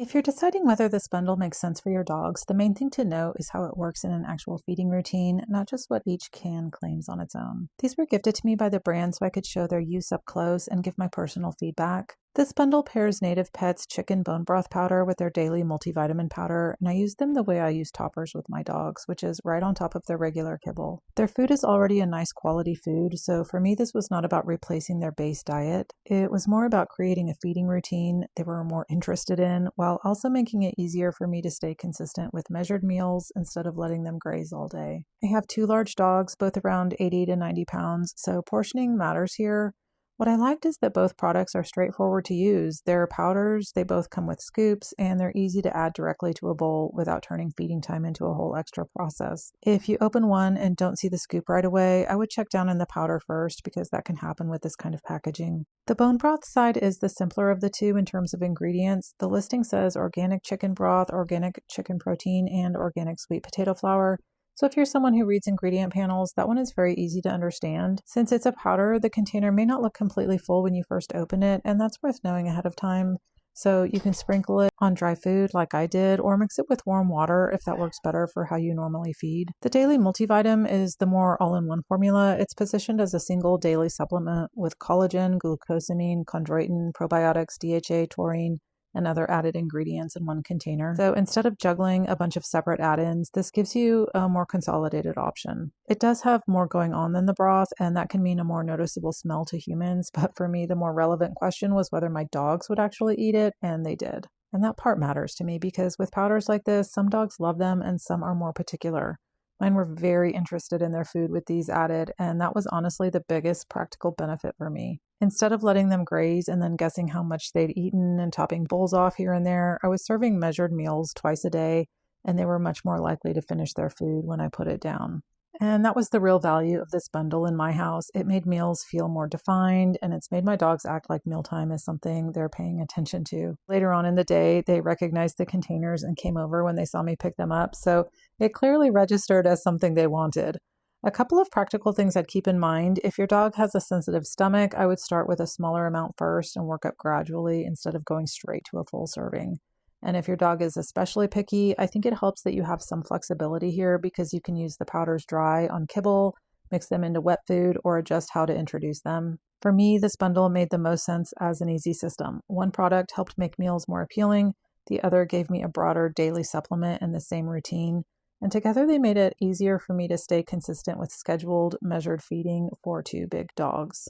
If you're deciding whether this bundle makes sense for your dogs, the main thing to know is how it works in an actual feeding routine, not just what each can claims on its own. These were gifted to me by the brand so I could show their use up close and give my personal feedback. This bundle pairs Native Pets chicken bone broth powder with their daily multivitamin powder, and I use them the way I use toppers with my dogs, which is right on top of their regular kibble. Their food is already a nice quality food, so for me this was not about replacing their base diet. It was more about creating a feeding routine they were more interested in, while also making it easier for me to stay consistent with measured meals instead of letting them graze all day. I have two large dogs, both around 80 to 90 pounds, so portioning matters here. What I liked is that both products are straightforward to use. They're powders, they both come with scoops, and they're easy to add directly to a bowl without turning feeding time into a whole extra process. If you open one and don't see the scoop right away, I would check down in the powder first because that can happen with this kind of packaging. The bone broth side is the simpler of the two in terms of ingredients. The listing says organic chicken broth, organic chicken protein, and organic sweet potato flour. So if you're someone who reads ingredient panels, that one is very easy to understand. Since it's a powder, the container may not look completely full when you first open it, and that's worth knowing ahead of time. So you can sprinkle it on dry food like I did, or mix it with warm water if that works better for how you normally feed. The Daily Multivitamin is the more all-in-one formula. It's positioned as a single daily supplement with collagen, glucosamine, chondroitin, probiotics, DHA, taurine, and other added ingredients in one container. So instead of juggling a bunch of separate add-ins, this gives you a more consolidated option. It does have more going on than the broth, and that can mean a more noticeable smell to humans, but for me, the more relevant question was whether my dogs would actually eat it, and they did. And that part matters to me because with powders like this, some dogs love them and some are more particular. Mine were very interested in their food with these added, and that was honestly the biggest practical benefit for me. Instead of letting them graze and then guessing how much they'd eaten and topping bowls off here and there, I was serving measured meals twice a day, and they were much more likely to finish their food when I put it down. And that was the real value of this bundle in my house. It made meals feel more defined, and it's made my dogs act like mealtime is something they're paying attention to. Later on in the day, they recognized the containers and came over when they saw me pick them up, so it clearly registered as something they wanted. A couple of practical things I'd keep in mind. If your dog has a sensitive stomach, I would start with a smaller amount first and work up gradually instead of going straight to a full serving. And if your dog is especially picky, I think it helps that you have some flexibility here because you can use the powders dry on kibble, mix them into wet food, or adjust how to introduce them. For me, this bundle made the most sense as an easy system. One product helped make meals more appealing, the other gave me a broader daily supplement in the same routine, and together they made it easier for me to stay consistent with scheduled, measured feeding for two big dogs.